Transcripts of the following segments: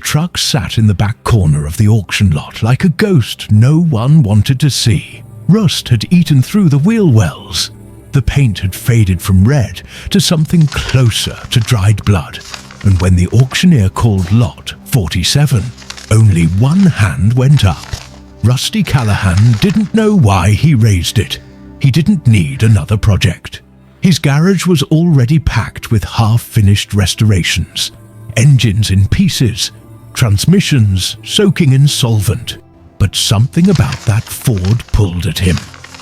truck sat in the back corner of the auction lot like a ghost no one wanted to see. Rust had eaten through the wheel wells. The paint had faded from red to something closer to dried blood. And when the auctioneer called lot 47, only one hand went up. Rusty Callahan didn't know why he raised it. He didn't need another project. His garage was already packed with half-finished restorations, engines in pieces, transmissions soaking in solvent. But something about that Ford pulled at him.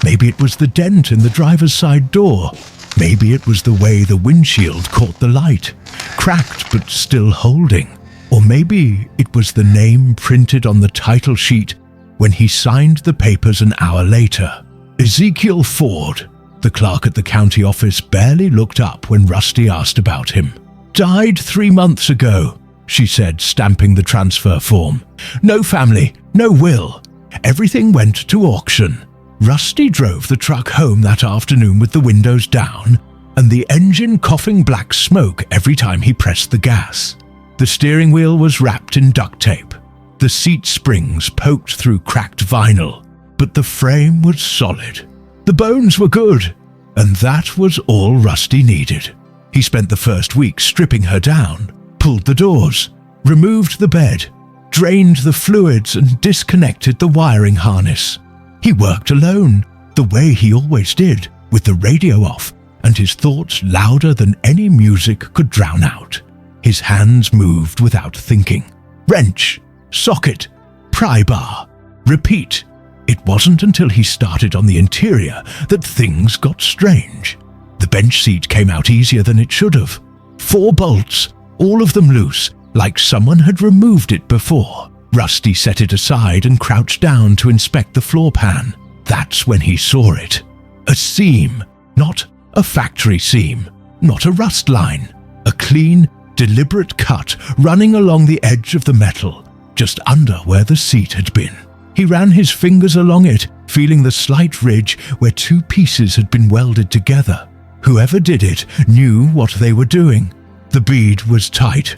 Maybe it was the dent in the driver's side door. Maybe it was the way the windshield caught the light, cracked but still holding. Or maybe it was the name printed on the title sheet when he signed the papers an hour later. Ezekiel Ford. The clerk at the county office barely looked up when Rusty asked about him. "Died 3 months ago," she said, stamping the transfer form. "No family, no will. Everything went to auction." Rusty drove the truck home that afternoon with the windows down and the engine coughing black smoke every time he pressed the gas. The steering wheel was wrapped in duct tape. The seat springs poked through cracked vinyl, but the frame was solid. The bones were good, and that was all Rusty needed. He spent the first week stripping her down, pulled the doors, removed the bed, drained the fluids and disconnected the wiring harness. He worked alone, the way he always did, with the radio off and his thoughts louder than any music could drown out. His hands moved without thinking. Wrench, socket, pry bar, repeat. It wasn't until he started on the interior that things got strange. The bench seat came out easier than it should have. 4 bolts, all of them loose, like someone had removed it before. Rusty set it aside and crouched down to inspect the floor pan. That's when he saw it. A seam, not a factory seam, not a rust line. A clean, deliberate cut running along the edge of the metal, just under where the seat had been. He ran his fingers along it, feeling the slight ridge where 2 pieces had been welded together. Whoever did it knew what they were doing. The bead was tight.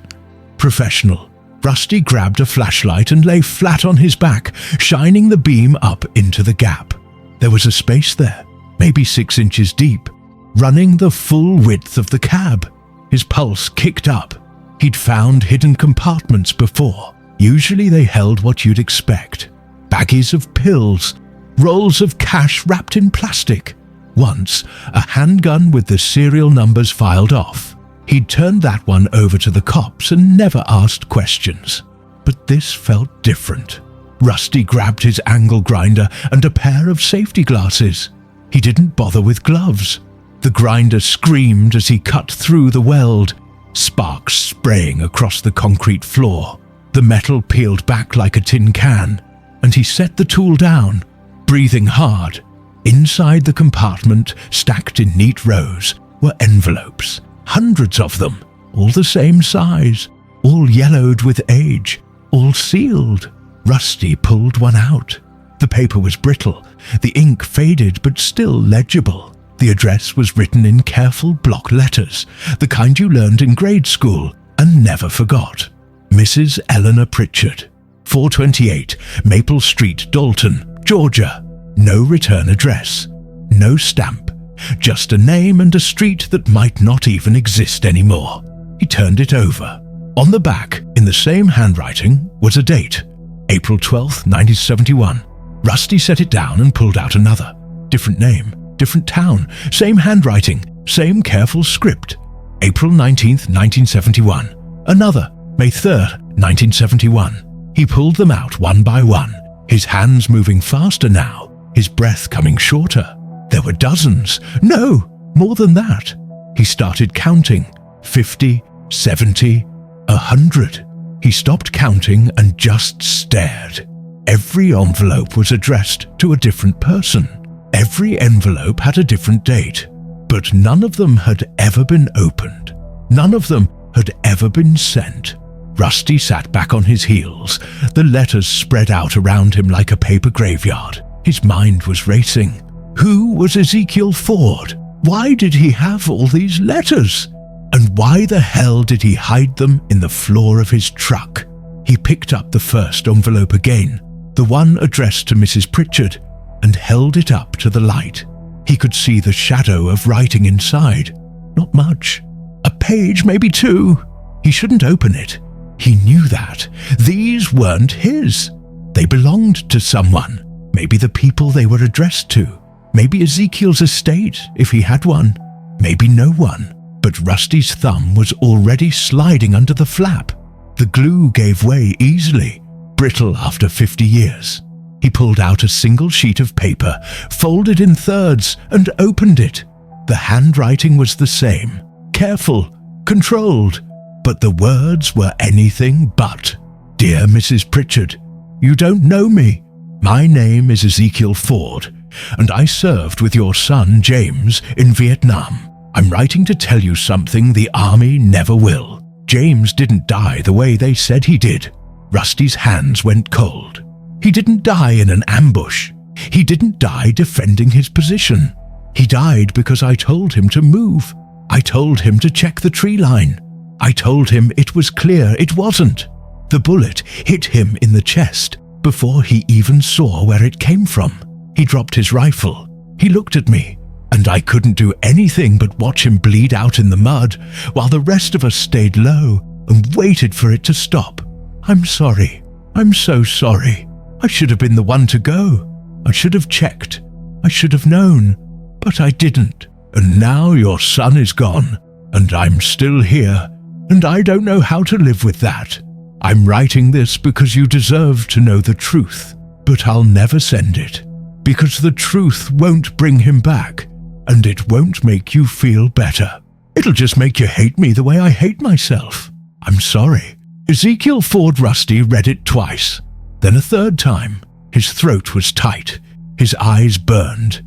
Professional. Rusty grabbed a flashlight and lay flat on his back, shining the beam up into the gap. There was a space there, maybe 6 inches deep, running the full width of the cab. His pulse kicked up. He'd found hidden compartments before. Usually they held what you'd expect. Baggies of pills, rolls of cash wrapped in plastic. Once, a handgun with the serial numbers filed off. He'd turned that one over to the cops and never asked questions. But this felt different. Rusty grabbed his angle grinder and a pair of safety glasses. He didn't bother with gloves. The grinder screamed as he cut through the weld, sparks spraying across the concrete floor. The metal peeled back like a tin can, and he set the tool down, breathing hard. Inside the compartment, stacked in neat rows, were envelopes. Hundreds of them, all the same size, all yellowed with age, all sealed. Rusty pulled one out. The paper was brittle, the ink faded but still legible. The address was written in careful block letters, the kind you learned in grade school and never forgot. Mrs. Eleanor Pritchard, 428 Maple Street, Dalton, Georgia. No return address, no stamp. Just a name and a street that might not even exist anymore. He turned it over. On the back, in the same handwriting, was a date, April 12th, 1971. Rusty set it down and pulled out another. Different name, different town, same handwriting, same careful script. April 19th, 1971. Another, May 3rd, 1971. He pulled them out one by one, his hands moving faster now, his breath coming shorter. There were dozens, no, more than that. He started counting, 50, 70, 100. He stopped counting and just stared. Every envelope was addressed to a different person. Every envelope had a different date, but none of them had ever been opened. None of them had ever been sent. Rusty sat back on his heels, the letters spread out around him like a paper graveyard. His mind was racing. Who was Ezekiel Ford? Why did he have all these letters? And why the hell did he hide them in the floor of his truck? He picked up the first envelope again, the one addressed to Mrs. Pritchard, and held it up to the light. He could see the shadow of writing inside. Not much. A page, maybe two. He shouldn't open it. He knew that. These weren't his. They belonged to someone. Maybe the people they were addressed to. Maybe Ezekiel's estate, if he had one. Maybe no one. But Rusty's thumb was already sliding under the flap. The glue gave way easily, brittle after 50 years. He pulled out a single sheet of paper, folded in thirds, and opened it. The handwriting was the same, careful, controlled, but the words were anything but. Dear Mrs. Pritchard, you don't know me. My name is Ezekiel Ford, and I served with your son James in Vietnam. I'm writing to tell you something the army never will. James didn't die the way they said he did. Rusty's hands went cold. He didn't die in an ambush. He didn't die defending his position. He died because I told him to move. I told him to check the tree line. I told him it was clear it wasn't. The bullet hit him in the chest before he even saw where it came from. He dropped his rifle. He looked at me, and I couldn't do anything but watch him bleed out in the mud while the rest of us stayed low and waited for it to stop. I'm sorry. I'm so sorry. I should have been the one to go. I should have checked. I should have known. But I didn't. And now your son is gone, and I'm still here, and I don't know how to live with that. I'm writing this because you deserve to know the truth, but I'll never send it, because the truth won't bring him back, and it won't make you feel better. It'll just make you hate me the way I hate myself. I'm sorry. Ezekiel Ford Rusty read it twice. Then a third time. His throat was tight. His eyes burned.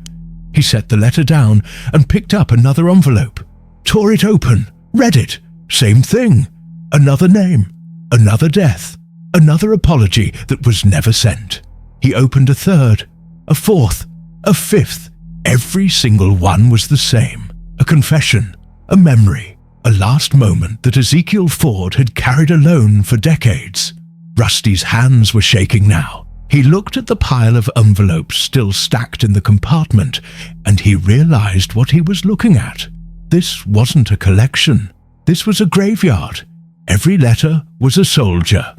He set the letter down and picked up another envelope, tore it open, read it. Same thing. Another name, another death, another apology that was never sent. He opened a third, a fourth, a fifth. Every single one was the same. A confession, a memory, a last moment that Ezekiel Ford had carried alone for decades. Rusty's hands were shaking now. He looked at the pile of envelopes still stacked in the compartment, and he realized what he was looking at. This wasn't a collection. This was a graveyard. Every letter was a soldier.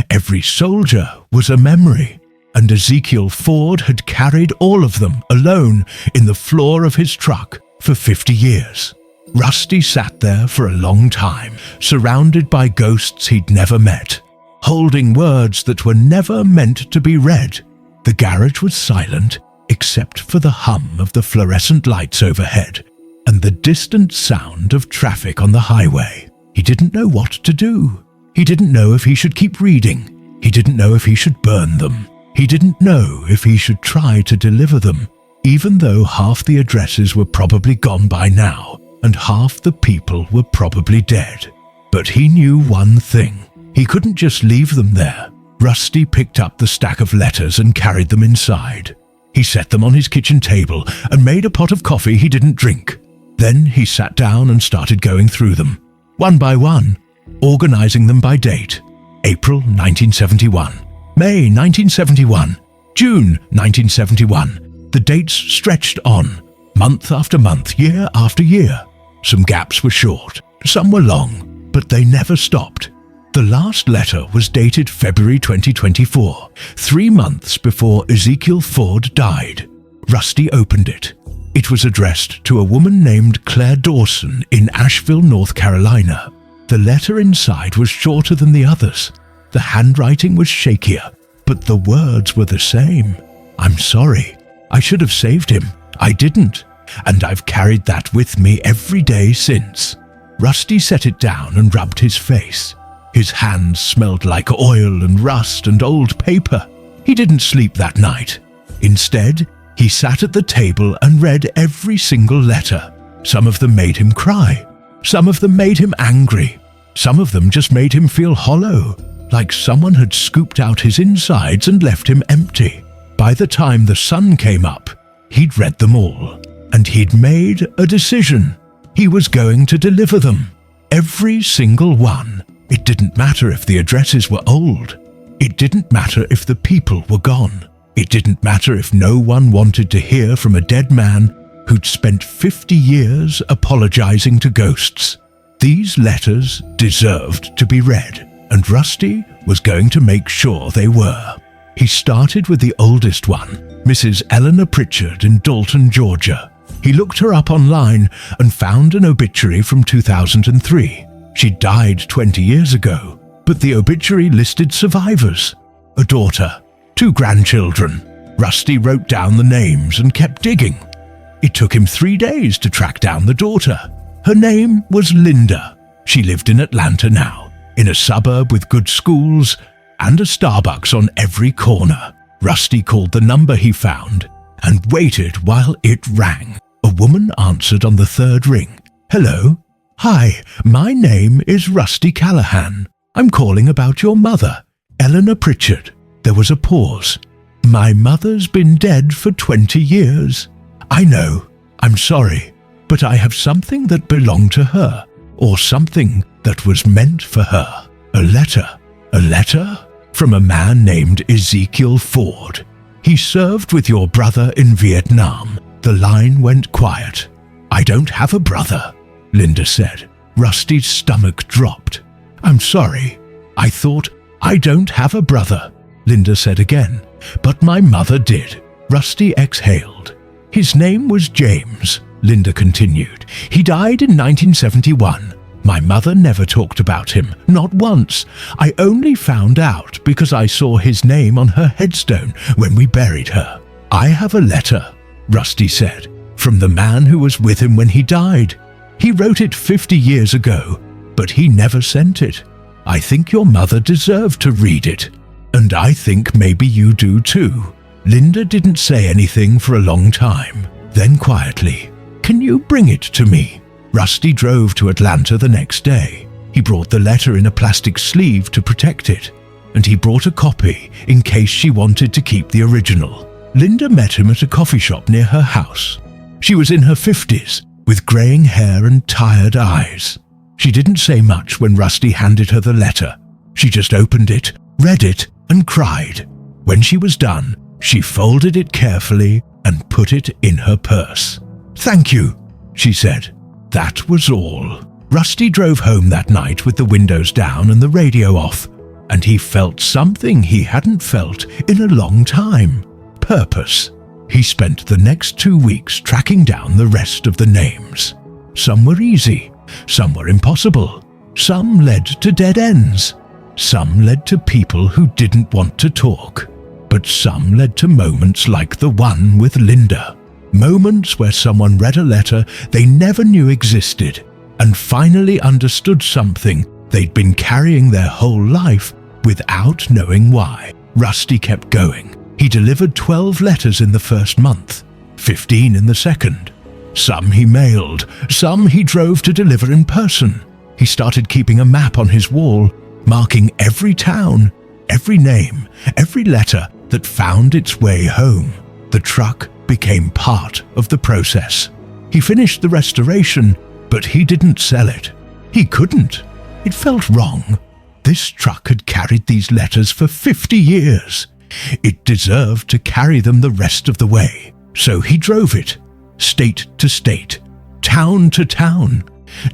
Every soldier was a memory. And Ezekiel Ford had carried all of them alone in the floor of his truck for 50 years. Rusty sat there for a long time, surrounded by ghosts he'd never met, holding words that were never meant to be read. The garage was silent, except for the hum of the fluorescent lights overhead and the distant sound of traffic on the highway. He didn't know what to do. He didn't know if he should keep reading. He didn't know if he should burn them. He didn't know if he should try to deliver them, even though half the addresses were probably gone by now, and half the people were probably dead. But he knew one thing. He couldn't just leave them there. Rusty picked up the stack of letters and carried them inside. He set them on his kitchen table and made a pot of coffee he didn't drink. Then he sat down and started going through them, one by one, organizing them by date. April 1971, May 1971, June 1971. The dates stretched on, month after month, year after year. Some gaps were short, some were long, but they never stopped. The last letter was dated February 2024, 3 months before Ezekiel Ford died. Rusty opened it. It was addressed to a woman named Claire Dawson in Asheville, North Carolina. The letter inside was shorter than the others. The handwriting was shakier, but the words were the same. I'm sorry. I should have saved him. I didn't, and I've carried that with me every day since. Rusty set it down and rubbed his face. His hands smelled like oil and rust and old paper. He didn't sleep that night. Instead, he sat at the table and read every single letter. Some of them made him cry. Some of them made him angry. Some of them just made him feel hollow, like someone had scooped out his insides and left him empty. By the time the sun came up, he'd read them all, and he'd made a decision. He was going to deliver them. Every single one. It didn't matter if the addresses were old. It didn't matter if the people were gone. It didn't matter if no one wanted to hear from a dead man who'd spent 50 years apologizing to ghosts. These letters deserved to be read, and Rusty was going to make sure they were. He started with the oldest one, Mrs. Eleanor Pritchard in Dalton, Georgia. He looked her up online and found an obituary from 2003. She died 20 years ago, but the obituary listed survivors: a daughter, 2 grandchildren. Rusty wrote down the names and kept digging. It took him 3 days to track down the daughter. Her name was Linda. She lived in Atlanta now, in a suburb with good schools and a Starbucks on every corner. Rusty called the number he found and waited while it rang. A woman answered on the 3rd ring. "Hello? Hi, my name is Rusty Callahan. I'm calling about your mother, Eleanor Pritchard." There was a pause. "My mother's been dead for 20 years. I know. I'm sorry. But I have something that belonged to her, or something that was meant for her. A letter. A letter from a man named Ezekiel Ford. He served with your brother in Vietnam." The line went quiet. "I don't have a brother," Linda said. Rusty's stomach dropped. "I'm sorry. I thought I don't have a brother," Linda said again. "But my mother did." Rusty exhaled. "His name was James," Linda continued. "He died in 1971. My mother never talked about him, not once. I only found out because I saw his name on her headstone when we buried her." "I have a letter," Rusty said, "from the man who was with him when he died. He wrote it 50 years ago, but he never sent it. I think your mother deserved to read it, and I think maybe you do too." Linda didn't say anything for a long time. Then quietly, "Can you bring it to me?" Rusty drove to Atlanta the next day. He brought the letter in a plastic sleeve to protect it, and he brought a copy in case she wanted to keep the original. Linda met him at a coffee shop near her house. She was in her 50s, with graying hair and tired eyes. She didn't say much when Rusty handed her the letter. She just opened it, read it, and cried. When she was done, she folded it carefully and put it in her purse. "Thank you," she said. That was all. Rusty drove home that night with the windows down and the radio off, and he felt something he hadn't felt in a long time. Purpose. He spent the next 2 weeks tracking down the rest of the names. Some were easy, some were impossible, some led to dead ends, some led to people who didn't want to talk, but some led to moments like the one with Linda. Moments where someone read a letter they never knew existed and finally understood something they'd been carrying their whole life without knowing why. Rusty kept going. He delivered 12 letters in the first month, 15 in the second. Some he mailed, some he drove to deliver in person. He started keeping a map on his wall, marking every town, every name, every letter that found its way home. The truck became part of the process. He finished the restoration, but he didn't sell it. He couldn't. It felt wrong. This truck had carried these letters for 50 years. It deserved to carry them the rest of the way. So he drove it, state to state, town to town,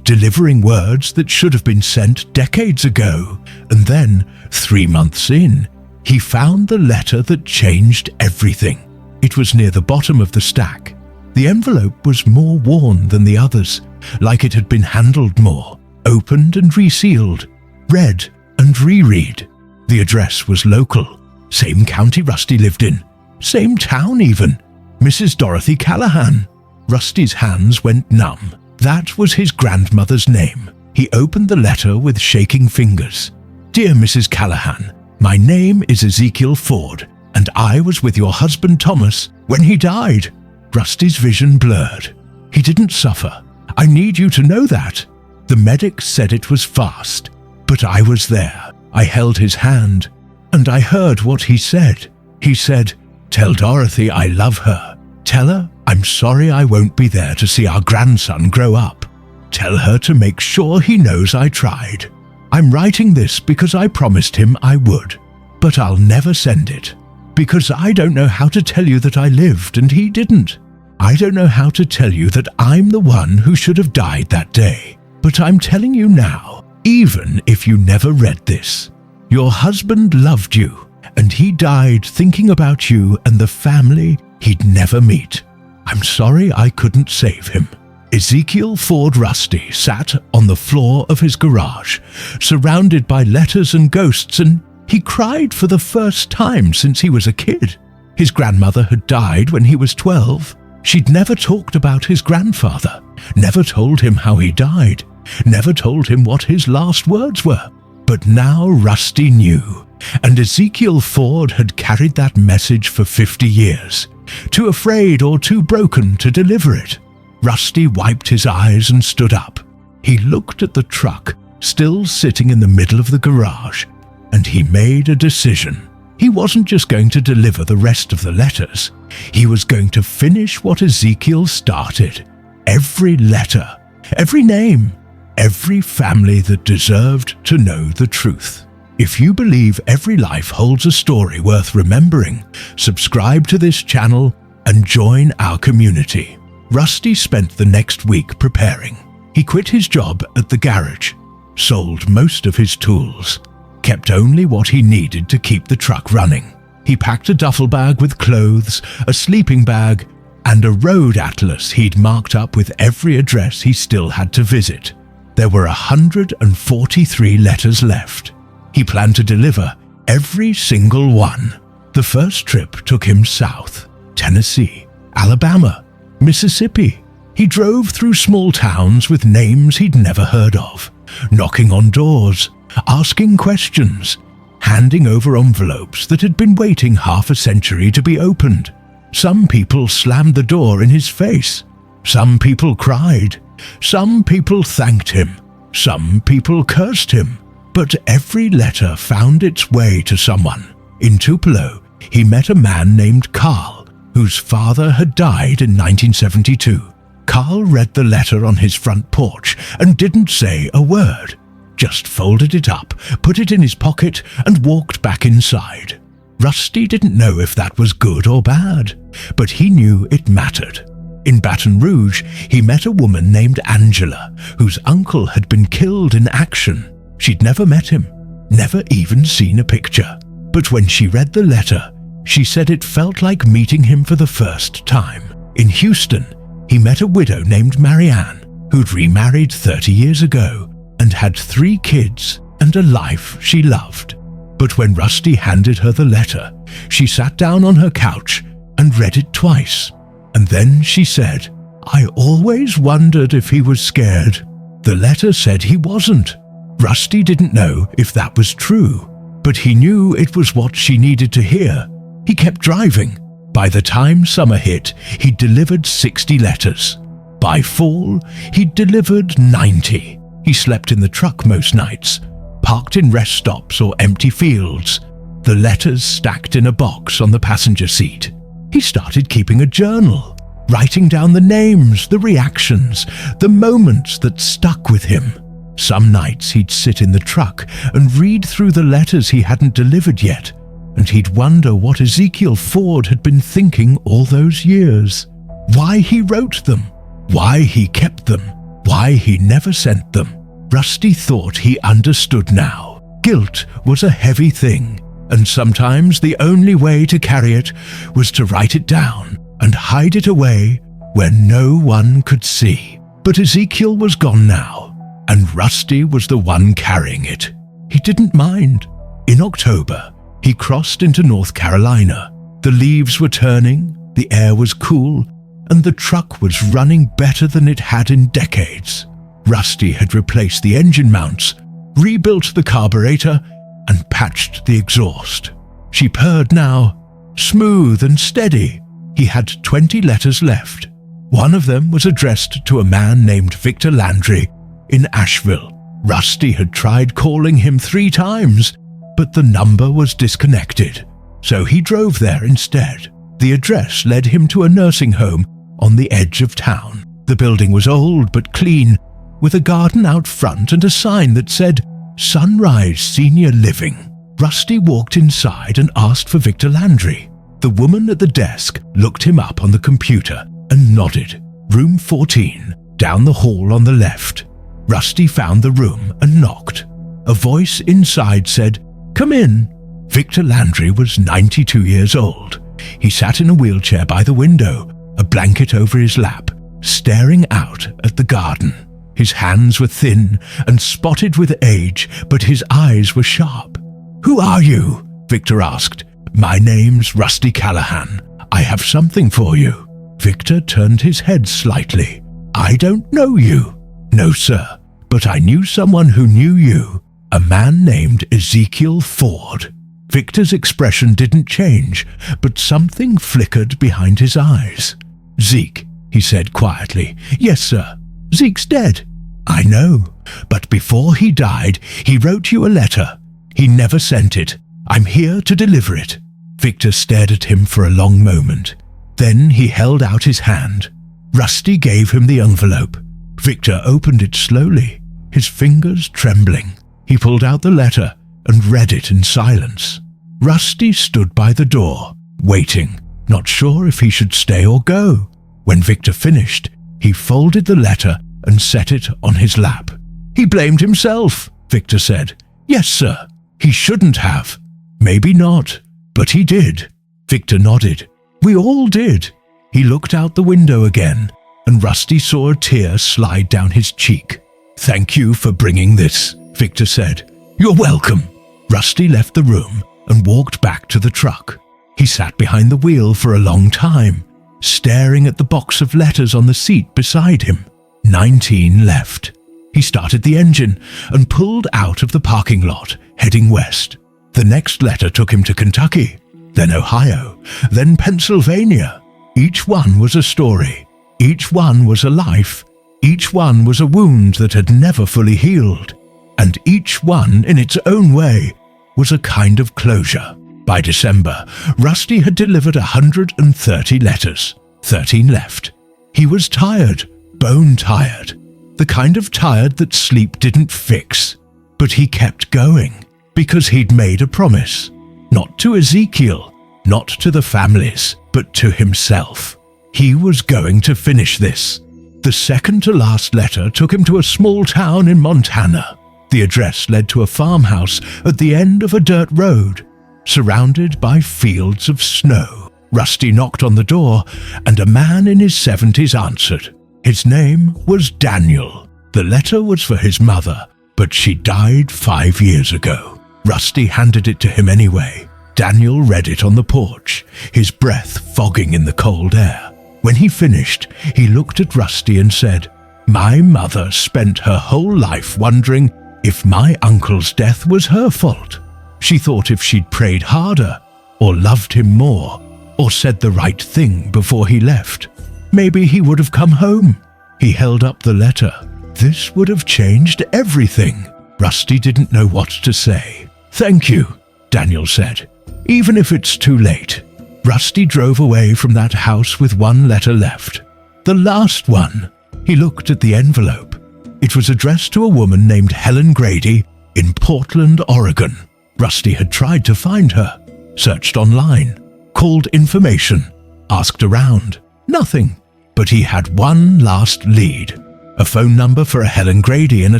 delivering words that should have been sent decades ago. And then, 3 months in, he found the letter that changed everything. It was near the bottom of the stack. The envelope was more worn than the others, like it had been handled more, opened and resealed, read and reread. The address was local, same county Rusty lived in, same town even, Mrs. Dorothy Callahan. Rusty's hands went numb. That was his grandmother's name. He opened the letter with shaking fingers. "Dear Mrs. Callahan, my name is Ezekiel Ford, and I was with your husband Thomas when he died." Rusty's vision blurred. "He didn't suffer. I need you to know that. The medics said it was fast, but I was there. I held his hand, and I heard what he said. He said, 'Tell Dorothy I love her. Tell her I'm sorry I won't be there to see our grandson grow up. Tell her to make sure he knows I tried. I'm writing this because I promised him I would, but I'll never send it. Because I don't know how to tell you that I lived and he didn't. I don't know how to tell you that I'm the one who should have died that day. But I'm telling you now, even if you never read this. Your husband loved you, and he died thinking about you and the family he'd never meet. I'm sorry I couldn't save him. Ezekiel Ford Rusty sat on the floor of his garage, surrounded by letters and ghosts, and he cried for the first time since he was a kid. His grandmother had died when he was 12. She'd never talked about his grandfather, never told him how he died, never told him what his last words were. But now Rusty knew, and Ezekiel Ford had carried that message for 50 years, too afraid or too broken to deliver it. Rusty wiped his eyes and stood up. He looked at the truck, still sitting in the middle of the garage, and he made a decision. He wasn't just going to deliver the rest of the letters. He was going to finish what Ezekiel started. Every letter, every name, every family that deserved to know the truth. If you believe every life holds a story worth remembering, subscribe to this channel and join our community. Rusty spent the next week preparing. He quit his job at the garage, sold most of his tools, kept only what he needed to keep the truck running. He packed a duffel bag with clothes, a sleeping bag, and a road atlas he'd marked up with every address he still had to visit. There were 143 letters left. He planned to deliver every single one. The first trip took him south, Tennessee, Alabama, Mississippi. He drove through small towns with names he'd never heard of, knocking on doors, asking questions, handing over envelopes that had been waiting half a century to be opened. Some people slammed the door in his face. Some people cried. Some people thanked him. Some people cursed him. But every letter found its way to someone. In Tupelo, he met a man named Carl, whose father had died in 1972. Carl read the letter on his front porch and didn't say a word, just folded it up, put it in his pocket, and walked back inside. Rusty didn't know if that was good or bad, but he knew it mattered. In Baton Rouge, he met a woman named Angela, whose uncle had been killed in action. She'd never met him, never even seen a picture. But when she read the letter, she said it felt like meeting him for the first time. In Houston, he met a widow named Marianne, who'd remarried 30 years ago and had 3 kids and a life she loved. But when Rusty handed her the letter, she sat down on her couch and read it twice. And then she said, "I always wondered if he was scared." The letter said he wasn't. Rusty didn't know if that was true, but he knew it was what she needed to hear. He kept driving. By the time summer hit, he'd delivered 60 letters. By fall, he'd delivered 90. He slept in the truck most nights, parked in rest stops or empty fields, the letters stacked in a box on the passenger seat. He started keeping a journal, writing down the names, the reactions, the moments that stuck with him. Some nights he'd sit in the truck and read through the letters he hadn't delivered yet, and he'd wonder what Ezekiel Ford had been thinking all those years. Why he wrote them, why he kept them, why he never sent them. Rusty thought he understood now. Guilt was a heavy thing, and sometimes the only way to carry it was to write it down and hide it away where no one could see. But Ezekiel was gone now, and Rusty was the one carrying it. He didn't mind. In October, he crossed into North Carolina. The leaves were turning, the air was cool, and the truck was running better than it had in decades. Rusty had replaced the engine mounts, rebuilt the carburetor, and patched the exhaust. She purred now, smooth and steady. He had 20 letters left. One of them was addressed to a man named Victor Landry in Asheville. Rusty had tried calling him 3 times, but the number was disconnected, so he drove there instead. The address led him to a nursing home on the edge of town. The building was old but clean, with a garden out front and a sign that said, Sunrise Senior Living. Rusty walked inside and asked for Victor Landry. The woman at the desk looked him up on the computer and nodded. Room 14, down the hall on the left. Rusty found the room and knocked. A voice inside said, "Come in." Victor Landry was 92 years old. He sat in a wheelchair by the window, a blanket over his lap, staring out at the garden. His hands were thin and spotted with age, but his eyes were sharp. "Who are you?" Victor asked. "My name's Rusty Callahan. I have something for you." Victor turned his head slightly. "I don't know you." "No, sir, but I knew someone who knew you. A man named Ezekiel Ford." Victor's expression didn't change, but something flickered behind his eyes. "Zeke," he said quietly. "Yes, sir. Zeke's dead." "I know, but before he died, he wrote you a letter. He never sent it. I'm here to deliver it." Victor stared at him for a long moment. Then he held out his hand. Rusty gave him the envelope. Victor opened it slowly, his fingers trembling. He pulled out the letter and read it in silence. Rusty stood by the door, waiting, not sure if he should stay or go. When Victor finished, he folded the letter and set it on his lap. "He blamed himself," Victor said. "Yes, sir. He shouldn't have." "Maybe not, but he did." Victor nodded. "We all did." He looked out the window again, and Rusty saw a tear slide down his cheek. "Thank you for bringing this," Victor said. "You're welcome." Rusty left the room and walked back to the truck. He sat behind the wheel for a long time, staring at the box of letters on the seat beside him. 19 left. He started the engine and pulled out of the parking lot, heading west. The next letter took him to Kentucky, then Ohio, then Pennsylvania. Each one was a story. Each one was a life. Each one was a wound that had never fully healed. And each one, in its own way, was a kind of closure. By December, Rusty had delivered 130 letters. 13 left. He was tired, bone tired. The kind of tired that sleep didn't fix. But he kept going, because he'd made a promise. Not to Ezekiel, not to the families, but to himself. He was going to finish this. The second to last letter took him to a small town in Montana. The address led to a farmhouse at the end of a dirt road, surrounded by fields of snow. Rusty knocked on the door, and a man in his 70s answered. His name was Daniel. The letter was for his mother, but she died 5 years ago. Rusty handed it to him anyway. Daniel read it on the porch, his breath fogging in the cold air. When he finished, he looked at Rusty and said, "My mother spent her whole life wondering if my uncle's death was her fault. She thought if she'd prayed harder, or loved him more, or said the right thing before he left, maybe he would have come home." He held up the letter. This would have changed everything. Rusty didn't know what to say. "Thank you," Daniel said, "even if it's too late." Rusty drove away from that house with one letter left. The last one. He looked at the envelope. It was addressed to a woman named Helen Grady in Portland, Oregon. Rusty had tried to find her, searched online, called information, asked around. Nothing. But he had one last lead. A phone number for a Helen Grady in a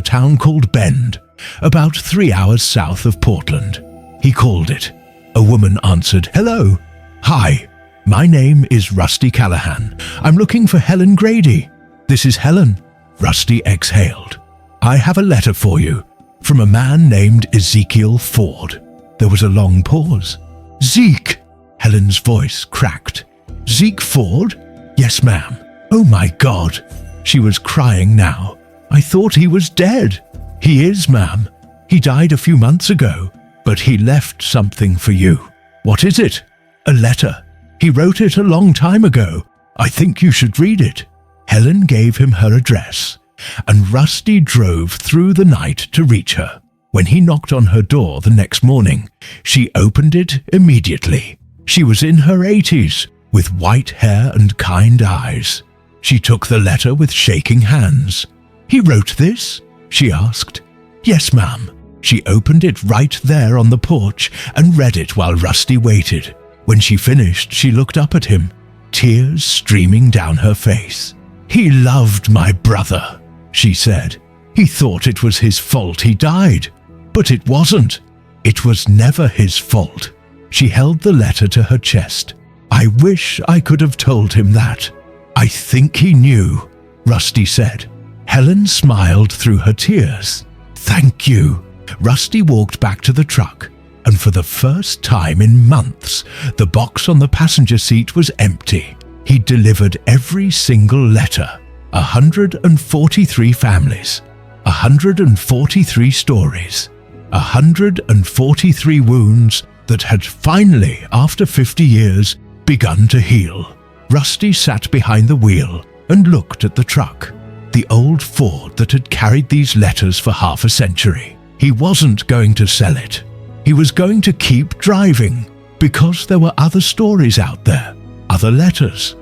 town called Bend, about 3 hours south of Portland. He called it. A woman answered, "Hello. Hi, my name is Rusty Callahan. I'm looking for Helen Grady." "This is Helen." Rusty exhaled. "I have a letter for you from a man named Ezekiel Ford." There was a long pause. "Zeke!" Helen's voice cracked. "Zeke Ford?" "Yes, ma'am." "Oh my God." She was crying now. "I thought he was dead." "He is, ma'am. He died a few months ago, but he left something for you." "What is it?" "A letter. He wrote it a long time ago. I think you should read it." Helen gave him her address, and Rusty drove through the night to reach her. When he knocked on her door the next morning, she opened it immediately. She was in her 80s, with white hair and kind eyes. She took the letter with shaking hands. "He wrote this?" she asked. "Yes, ma'am." She opened it right there on the porch and read it while Rusty waited. When she finished, she looked up at him, tears streaming down her face. "He loved my brother," she said. "He thought it was his fault he died. But it wasn't. It was never his fault." She held the letter to her chest. "I wish I could have told him that. I think he knew," Rusty said. Helen smiled through her tears. "Thank you." Rusty walked back to the truck, and for the first time in months, the box on the passenger seat was empty. He'd delivered every single letter. 143 families, 143 stories, 143 wounds that had finally, after 50 years, begun to heal. Rusty sat behind the wheel and looked at the truck, the old Ford that had carried these letters for half a century. He wasn't going to sell it. He was going to keep driving, because there were other stories out there, other letters,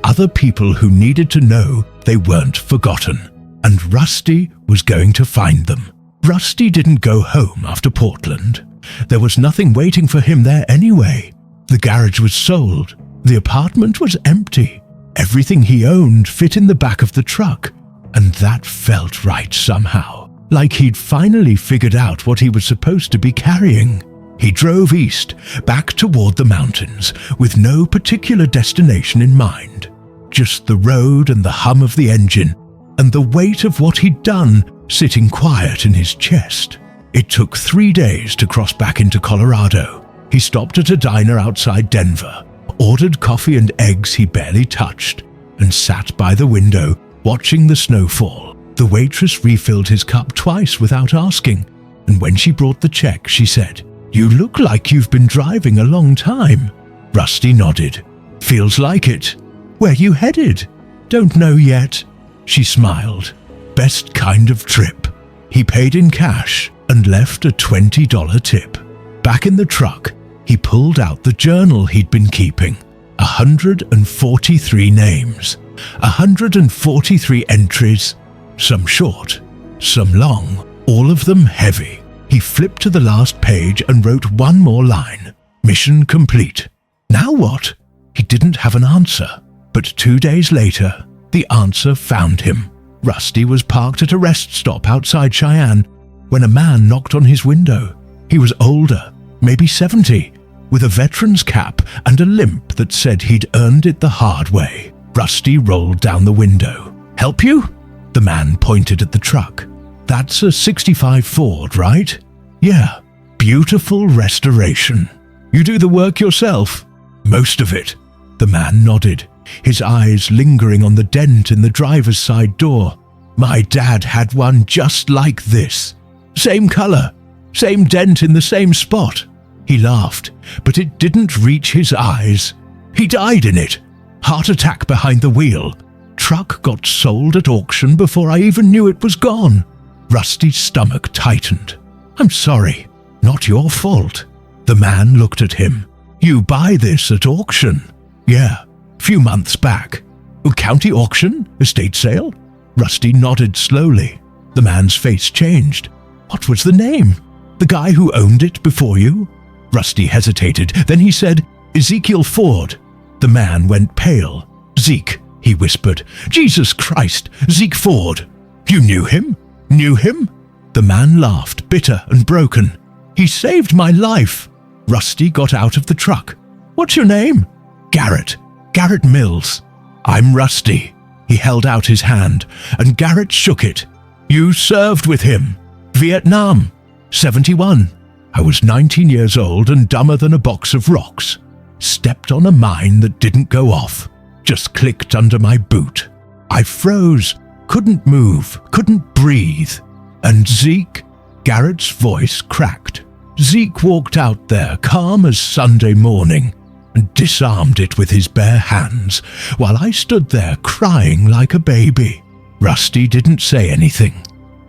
other people who needed to know they weren't forgotten. And Rusty was going to find them. Rusty didn't go home after Portland. There was nothing waiting for him there anyway. The garage was sold. The apartment was empty. Everything he owned fit in the back of the truck. And that felt right somehow, like he'd finally figured out what he was supposed to be carrying. He drove east, back toward the mountains, with no particular destination in mind. Just the road and the hum of the engine, and the weight of what he'd done sitting quiet in his chest. It took 3 days to cross back into Colorado. He stopped at a diner outside Denver, ordered coffee and eggs he barely touched, and sat by the window watching the snowfall. The waitress refilled his cup twice without asking, and when she brought the check, she said, "You look like you've been driving a long time." Rusty nodded. "Feels like it." "Where you headed?" "Don't know yet." She smiled. Best kind of trip. He paid in cash and left a $20 tip. Back in the truck, he pulled out the journal he'd been keeping. 143 names, 143 entries, some short, some long, all of them heavy. He flipped to the last page and wrote one more line. Mission complete. Now what? He didn't have an answer, but 2 days later, the answer found him. Rusty was parked at a rest stop outside Cheyenne when a man knocked on his window. He was older, maybe 70, with a veteran's cap and a limp that said he'd earned it the hard way. Rusty rolled down the window. "Help you?" The man pointed at the truck. "That's a '65 Ford, right?" "Yeah. Beautiful restoration. You do the work yourself?" "Most of it." The man nodded, his eyes lingering on the dent in the driver's side door. "My dad had one just like this. Same color, same dent in the same spot." He laughed, but it didn't reach his eyes. "He died in it. Heart attack behind the wheel. Truck got sold at auction before I even knew it was gone." Rusty's stomach tightened. "I'm sorry. Not your fault." The man looked at him. "You buy this at auction?" "Yeah, few months back." "County auction? Estate sale?" Rusty nodded slowly. The man's face changed. "What was the name? The guy who owned it before you?" Rusty hesitated. Then he said, "Ezekiel Ford." The man went pale. "Zeke," he whispered. "Jesus Christ, Zeke Ford. You knew him? Knew him?" The man laughed, bitter and broken. "He saved my life." Rusty got out of the truck. "What's your name?" "Garrett. Garrett Mills." "I'm Rusty." He held out his hand, and Garrett shook it. "You served with him. Vietnam. 71. I was 19 years old and dumber than a box of rocks. Stepped on a mine that didn't go off. Just clicked under my boot. I froze, couldn't move, couldn't breathe. And Zeke," Garrett's voice cracked. "Zeke walked out there calm as Sunday morning and disarmed it with his bare hands while I stood there crying like a baby." Rusty didn't say anything.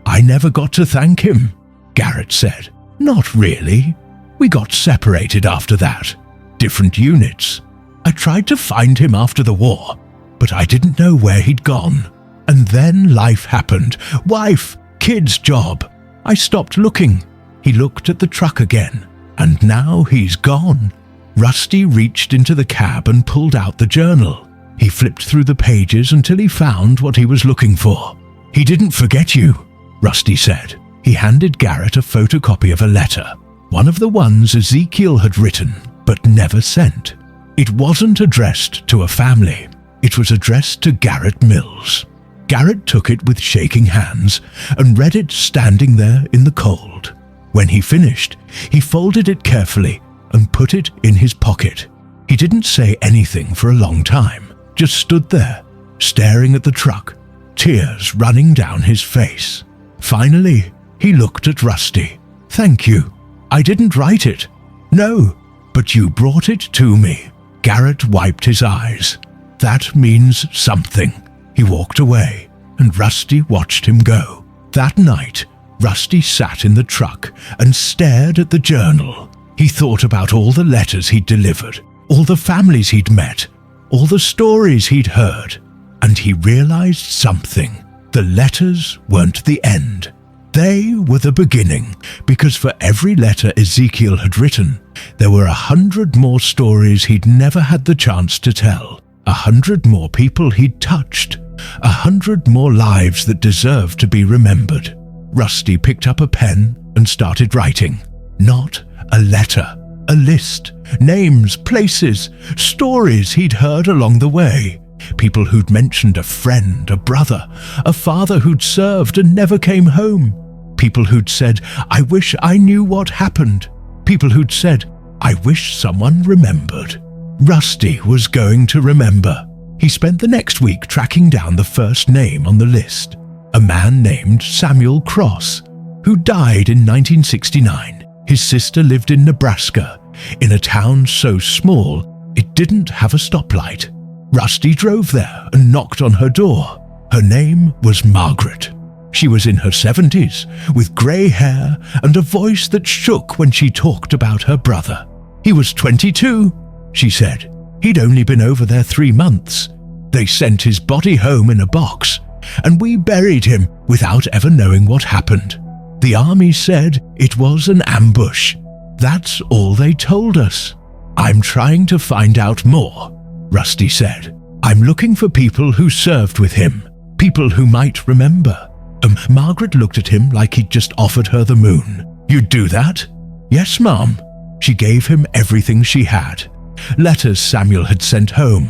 "I never got to thank him," Garrett said. "Not really. We got separated after that. Different units. I tried to find him after the war, but I didn't know where he'd gone. And then life happened. Wife, kids, job. I stopped looking. He looked at the truck again, and now he's gone. Rusty reached into the cab and pulled out the journal. He flipped through the pages until he found what he was looking for. "He didn't forget you," Rusty said. He handed Garrett a photocopy of a letter, one of the ones Ezekiel had written but never sent. It wasn't addressed to a family. It was addressed to Garrett Mills. Garrett took it with shaking hands and read it standing there in the cold. When he finished, he folded it carefully and put it in his pocket. He didn't say anything for a long time, just stood there, staring at the truck, tears running down his face. Finally, he looked at Rusty. "Thank you. I didn't write it." "No, but you brought it to me." Garrett wiped his eyes. "That means something." He walked away, and Rusty watched him go. That night, Rusty sat in the truck and stared at the journal. He thought about all the letters he'd delivered, all the families he'd met, all the stories he'd heard, and he realized something. The letters weren't the end. They were the beginning, because for every letter Ezekiel had written, there were 100 more stories he'd never had the chance to tell, 100 more people he'd touched, 100 more lives that deserved to be remembered. Rusty picked up a pen and started writing. Not a letter, a list, names, places, stories he'd heard along the way. People who'd mentioned a friend, a brother, a father who'd served and never came home. People who'd said, "I wish I knew what happened." People who'd said, "I wish someone remembered." Rusty was going to remember. He spent the next week tracking down the first name on the list, a man named Samuel Cross, who died in 1969. His sister lived in Nebraska, in a town so small it didn't have a stoplight. Rusty drove there and knocked on her door. Her name was Margaret. She was in her 70s, with grey hair and a voice that shook when she talked about her brother. "He was 22, she said. "He'd only been over there 3 months. They sent his body home in a box, and we buried him without ever knowing what happened. The army said it was an ambush. That's all they told us." "I'm trying to find out more," Rusty said. "I'm looking for people who served with him, people who might remember." Margaret looked at him like he'd just offered her the moon. "You'd do that?" "Yes, Mom." She gave him everything she had. Letters Samuel had sent home,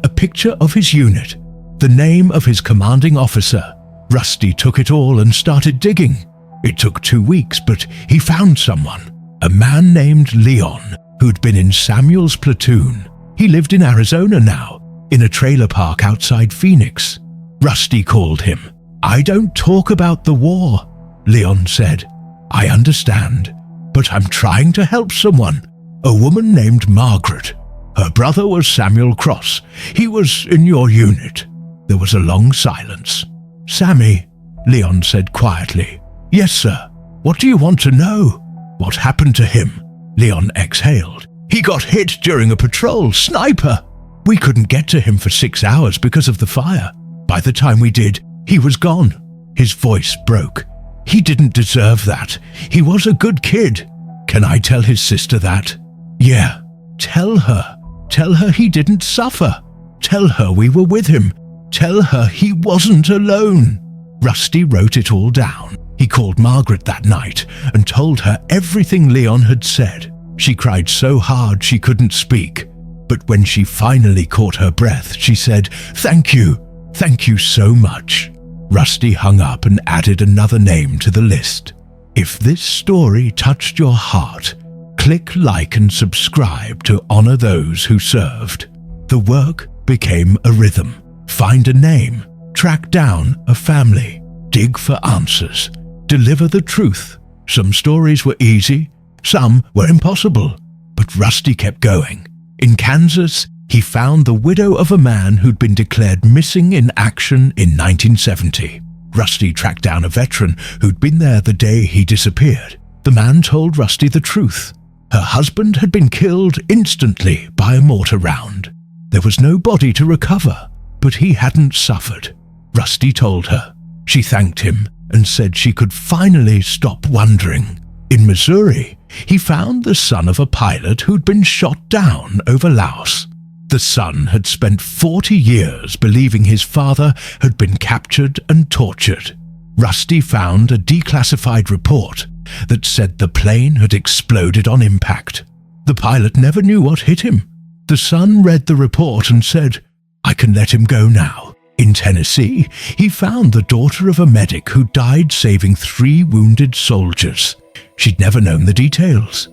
a picture of his unit, the name of his commanding officer. Rusty took it all and started digging. It took 2 weeks, but he found someone, a man named Leon, who'd been in Samuel's platoon. He lived in Arizona now, in a trailer park outside Phoenix. Rusty called him. "I don't talk about the war," Leon said. "I understand, but I'm trying to help someone, a woman named Margaret. Her brother was Samuel Cross. He was in your unit." There was a long silence. "Sammy," Leon said quietly. "Yes, sir. What do you want to know?" "What happened to him?" Leon exhaled. "He got hit during a patrol, sniper. We couldn't get to him for 6 hours because of the fire. By the time we did, he was gone." His voice broke. "He didn't deserve that. He was a good kid." "Can I tell his sister that?" "Yeah. Tell her. Tell her he didn't suffer. Tell her we were with him. Tell her he wasn't alone." Rusty wrote it all down. He called Margaret that night and told her everything Leon had said. She cried so hard she couldn't speak. But when she finally caught her breath, she said, "Thank you. Thank you so much." Rusty hung up and added another name to the list. If this story touched your heart, click like and subscribe to honor those who served. The work became a rhythm. Find a name, track down a family, dig for answers, deliver the truth. Some stories were easy, some were impossible, but Rusty kept going. In Kansas, he found the widow of a man who'd been declared missing in action in 1970. Rusty tracked down a veteran who'd been there the day he disappeared. The man told Rusty the truth. Her husband had been killed instantly by a mortar round. There was no body to recover, but he hadn't suffered. Rusty told her. She thanked him and said she could finally stop wondering. In Missouri, he found the son of a pilot who'd been shot down over Laos. The son had spent 40 years believing his father had been captured and tortured. Rusty found a declassified report that said the plane had exploded on impact. The pilot never knew what hit him. The son read the report and said, "I can let him go now." In Tennessee, he found the daughter of a medic who died saving 3 wounded soldiers. She'd never known the details.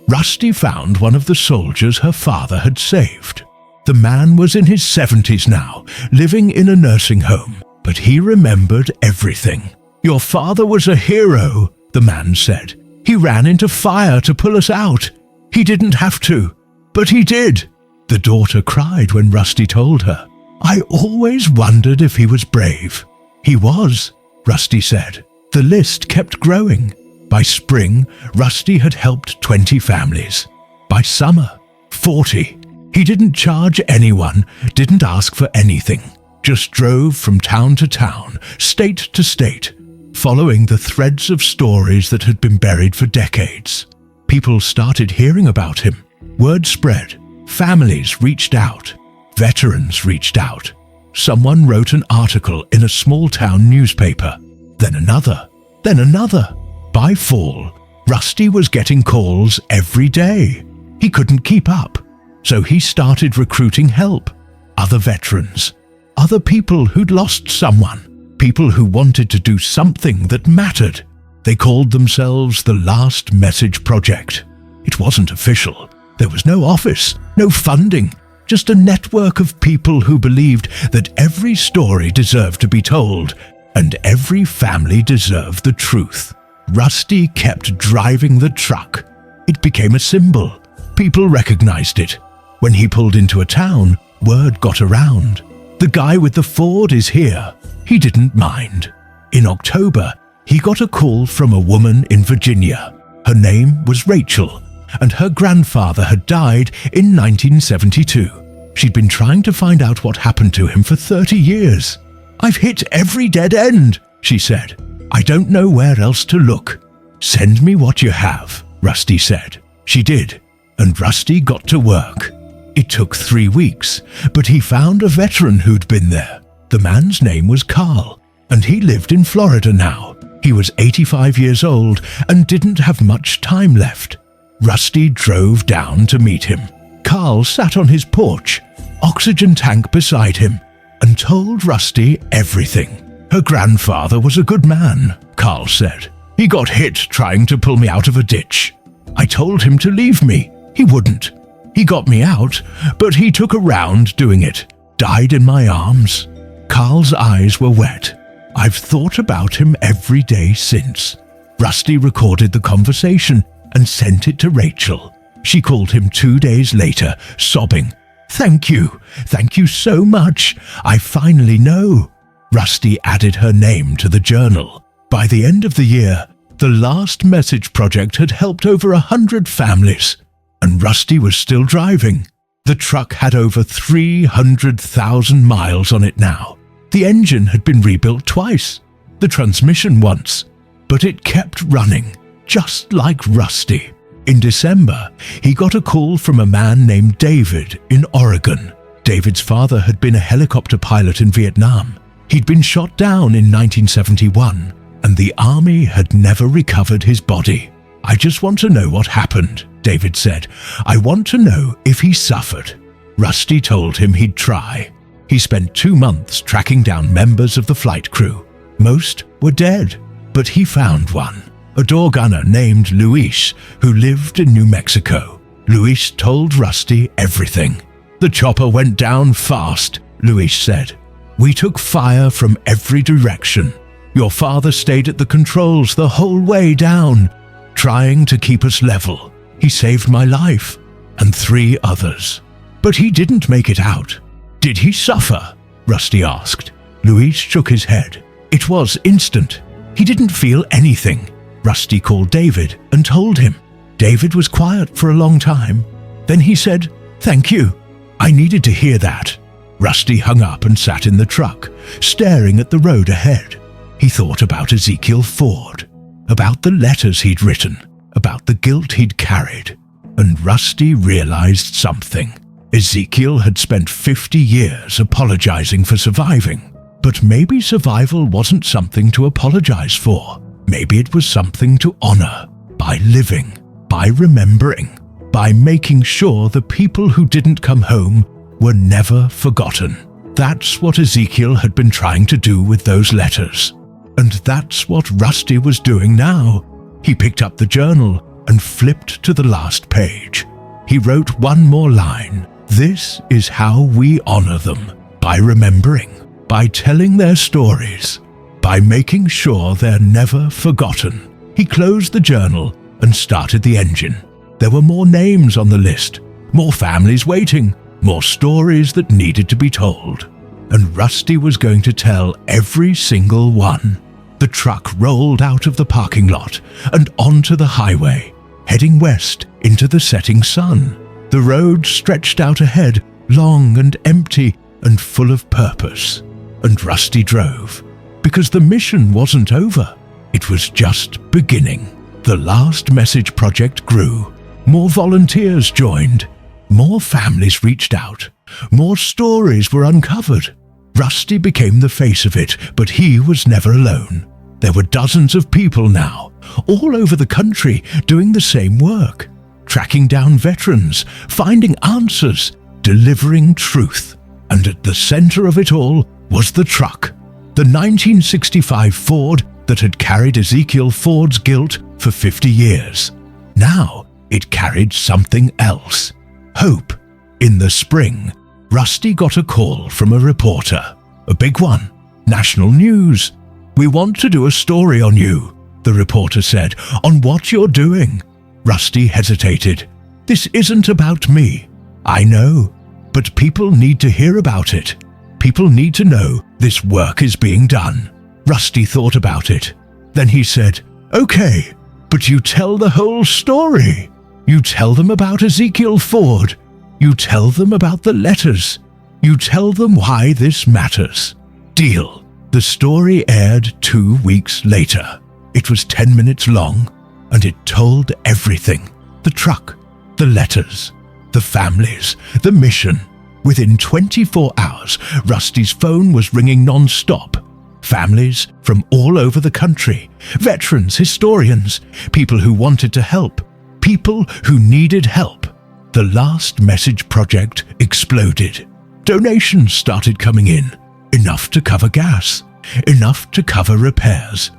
Rusty found one of the soldiers her father had saved. The man was in his 70s now, living in a nursing home, but he remembered everything. "Your father was a hero," the man said. "He ran into fire to pull us out. He didn't have to, but he did." The daughter cried when Rusty told her. "I always wondered if he was brave." "He was," Rusty said. The list kept growing. By spring, Rusty had helped 20 families. By summer, 40. He didn't charge anyone, didn't ask for anything, just drove from town to town, state to state, following the threads of stories that had been buried for decades. People started hearing about him. Word spread. Families reached out. Veterans reached out. Someone wrote an article in a small-town newspaper. Then another. Then another. By fall, Rusty was getting calls every day. He couldn't keep up. So he started recruiting help. Other veterans. Other people who'd lost someone. People who wanted to do something that mattered. They called themselves the Last Message Project. It wasn't official. There was no office, no funding, just a network of people who believed that every story deserved to be told and every family deserved the truth. Rusty kept driving the truck. It became a symbol. People recognized it. When he pulled into a town, word got around. The guy with the Ford is here. He didn't mind. In October, he got a call from a woman in Virginia. Her name was Rachel, and her grandfather had died in 1972. She'd been trying to find out what happened to him for 30 years. "I've hit every dead end," she said. "I don't know where else to look." "Send me what you have," Rusty said. She did, and Rusty got to work. It took 3 weeks, but he found a veteran who'd been there. The man's name was Carl, and he lived in Florida now. He was 85 years old and didn't have much time left. Rusty drove down to meet him. Carl sat on his porch, oxygen tank beside him, and told Rusty everything. "Her grandfather was a good man," Carl said. "He got hit trying to pull me out of a ditch. I told him to leave me. He wouldn't. He got me out, but he took a round doing it. Died in my arms." Carl's eyes were wet. "I've thought about him every day since." Rusty recorded the conversation and sent it to Rachel. She called him 2 days later, sobbing. Thank you so much. I finally know." Rusty added her name to the journal. By the end of the year, the Last Message Project had helped over 100 families, and Rusty was still driving. The truck had over 300,000 miles on it now. The engine had been rebuilt twice, the transmission once, but it kept running, just like Rusty. In December, he got a call from a man named David in Oregon. David's father had been a helicopter pilot in Vietnam. He'd been shot down in 1971, and the army had never recovered his body. "I just want to know what happened," David said. "I want to know if he suffered." Rusty told him he'd try. He spent 2 months tracking down members of the flight crew. Most were dead, but he found one, a door gunner named Luis who lived in New Mexico. Luis told Rusty everything. "The chopper went down fast," Luis said. "We took fire from every direction. Your father stayed at the controls the whole way down, trying to keep us level. He saved my life, and 3 others. But he didn't make it out." "Did he suffer?" Rusty asked. Luis shook his head. "It was instant. He didn't feel anything." Rusty called David and told him. David was quiet for a long time. Then he said, "Thank you. I needed to hear that." Rusty hung up and sat in the truck, staring at the road ahead. He thought about Ezekiel Ford, about the letters he'd written, about the guilt he'd carried, and Rusty realized something. Ezekiel had spent 50 years apologizing for surviving, but maybe survival wasn't something to apologize for. Maybe it was something to honor, by living, by remembering, by making sure the people who didn't come home were never forgotten. That's what Ezekiel had been trying to do with those letters. And that's what Rusty was doing now. He picked up the journal and flipped to the last page. He wrote one more line. This is how we honor them, by remembering, by telling their stories, by making sure they're never forgotten. He closed the journal and started the engine. There were more names on the list, more families waiting, more stories that needed to be told. And Rusty was going to tell every single one. The truck rolled out of the parking lot and onto the highway, heading west into the setting sun. The road stretched out ahead, long and empty and full of purpose. And Rusty drove, because the mission wasn't over. It was just beginning. The Last Message project grew. More volunteers joined. More families reached out. More stories were uncovered. Rusty became the face of it, but he was never alone. There were dozens of people now, all over the country, doing the same work. Tracking down veterans, finding answers, delivering truth. And at the center of it all was the truck. The 1965 Ford that had carried Ezekiel Ford's guilt for 50 years. Now it carried something else. Hope. In the spring, Rusty got a call from a reporter. A big one. National news. "We want to do a story on you," the reporter said, "on what you're doing." Rusty hesitated. "This isn't about me." "I know, but people need to hear about it. People need to know this work is being done." Rusty thought about it. Then he said, "Okay, but you tell the whole story. You tell them about Ezekiel Ford. You tell them about the letters. You tell them why this matters." Deal. The story aired 2 weeks later. It was 10 minutes long, and it told everything. The truck, the letters, the families, the mission. Within 24 hours, Rusty's phone was ringing non-stop. Families from all over the country, veterans, historians, people who wanted to help, people who needed help. The Last Message project exploded. Donations started coming in, enough to cover gas, enough to cover repairs,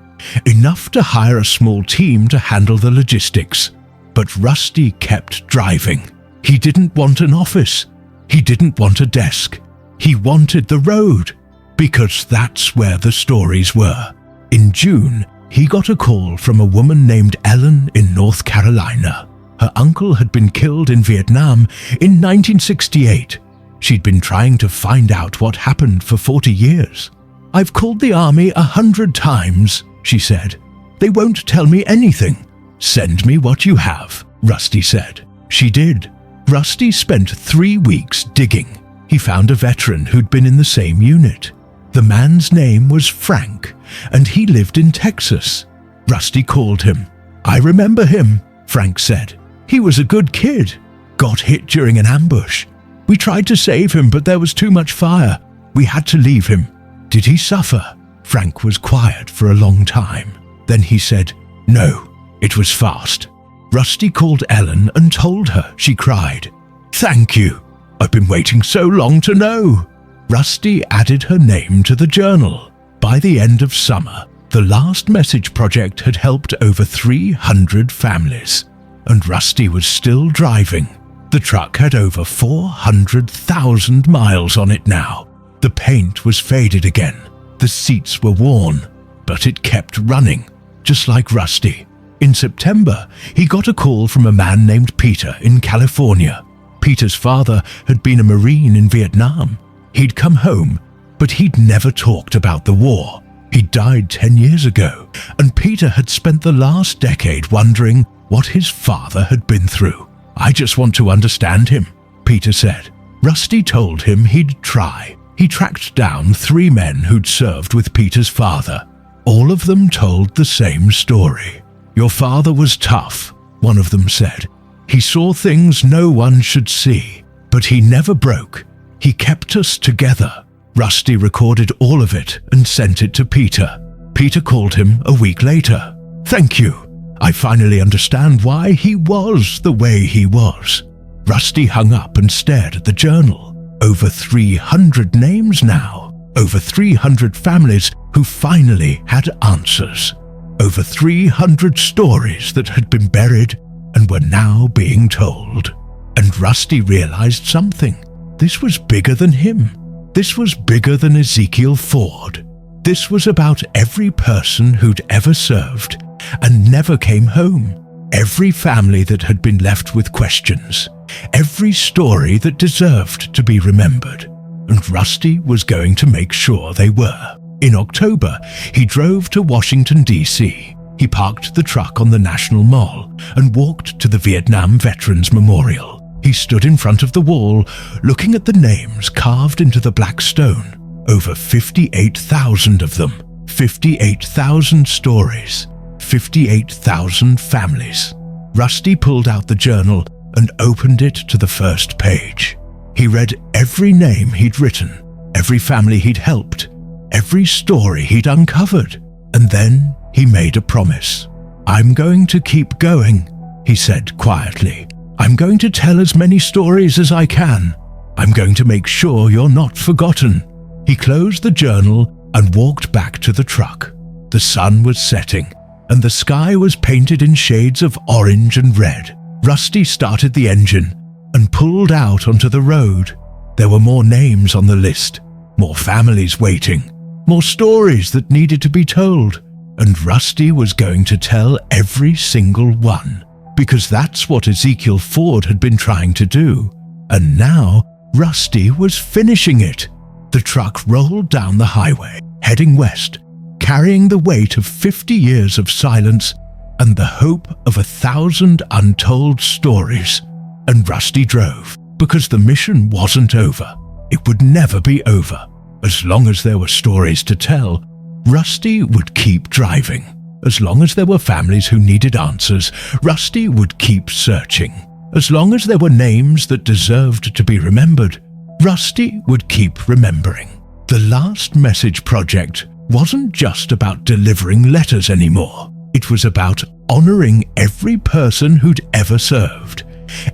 enough to hire a small team to handle the logistics. But Rusty kept driving. He didn't want an office. He didn't want a desk. He wanted the road, because that's where the stories were. In June, he got a call from a woman named Ellen in North Carolina. Her uncle had been killed in Vietnam in 1968. She'd been trying to find out what happened for 40 years. "I've called the army 100 times, she said. "They won't tell me anything." "Send me what you have," Rusty said. She did. Rusty spent 3 weeks digging. He found a veteran who'd been in the same unit. The man's name was Frank, and he lived in Texas. Rusty called him. "I remember him," Frank said. "He was a good kid. Got hit during an ambush. We tried to save him, but there was too much fire. We had to leave him." "Did he suffer?" Frank was quiet for a long time. Then he said, "No, it was fast." Rusty called Ellen and told her. She cried, "Thank you. I've been waiting so long to know." Rusty added her name to the journal. By the end of summer, the Last Message project had helped over 300 families. And Rusty was still driving. The truck had over 400,000 miles on it now. The paint was faded again. The seats were worn. But it kept running, just like Rusty. In September, he got a call from a man named Peter in California. Peter's father had been a Marine in Vietnam. He'd come home, but he'd never talked about the war. He died 10 years ago, and Peter had spent the last decade wondering what his father had been through. "I just want to understand him," Peter said. Rusty told him he'd try. He tracked down 3 men who'd served with Peter's father. All of them told the same story. "Your father was tough. one of them said. "He saw things no one should see, but he never broke. He kept us together." Rusty recorded all of it and sent it to Peter. Peter called him a week later. "Thank you. I finally understand why he was the way he was." Rusty hung up and stared at the journal. Over 300 names now. Over 300 families who finally had answers. Over 300 stories that had been buried and were now being told. And Rusty realized something. This was bigger than him. This was bigger than Ezekiel Ford. This was about every person who'd ever served and never came home. Every family that had been left with questions. Every story that deserved to be remembered. And Rusty was going to make sure they were. In October, he drove to Washington, D.C. He parked the truck on the National Mall and walked to the Vietnam Veterans Memorial. He stood in front of the wall, looking at the names carved into the black stone. Over 58,000 of them. 58,000 stories. 58,000 families. Rusty pulled out the journal and opened it to the first page. He read every name he'd written, every family he'd helped, every story he'd uncovered. And then he made a promise. "I'm going to keep going," he said quietly. "I'm going to tell as many stories as I can. I'm going to make sure you're not forgotten." He closed the journal and walked back to the truck. The sun was setting, and the sky was painted in shades of orange and red. Rusty started the engine and pulled out onto the road. There were more names on the list, more families waiting, more stories that needed to be told, and Rusty was going to tell every single one, because that's what Ezekiel Ford had been trying to do. And now Rusty was finishing it. The truck rolled down the highway, heading west, carrying the weight of 50 years of silence and the hope of 1,000 untold stories. And Rusty drove, because the mission wasn't over. It would never be over. As long as there were stories to tell, Rusty would keep driving. As long as there were families who needed answers, Rusty would keep searching. As long as there were names that deserved to be remembered, Rusty would keep remembering. The Last Message Project wasn't just about delivering letters anymore. It was about honoring every person who'd ever served,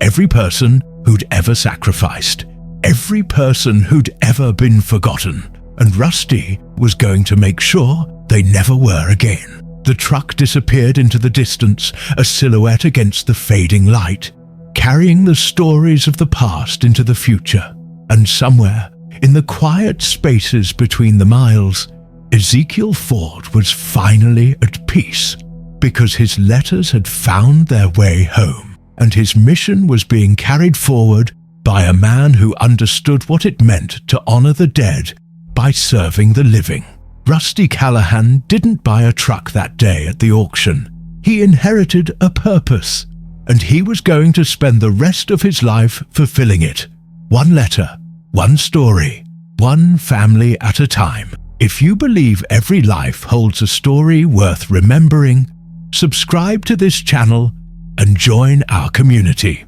every person who'd ever sacrificed, every person who'd ever been forgotten. And Rusty was going to make sure they never were again. The truck disappeared into the distance, a silhouette against the fading light, carrying the stories of the past into the future. And somewhere, in the quiet spaces between the miles, Ezekiel Ford was finally at peace, because his letters had found their way home, and his mission was being carried forward by a man who understood what it meant to honor the dead by serving the living. Rusty Callahan didn't buy a truck that day at the auction. He inherited a purpose, and he was going to spend the rest of his life fulfilling it. One letter, one story, one family at a time. If you believe every life holds a story worth remembering, subscribe to this channel and join our community.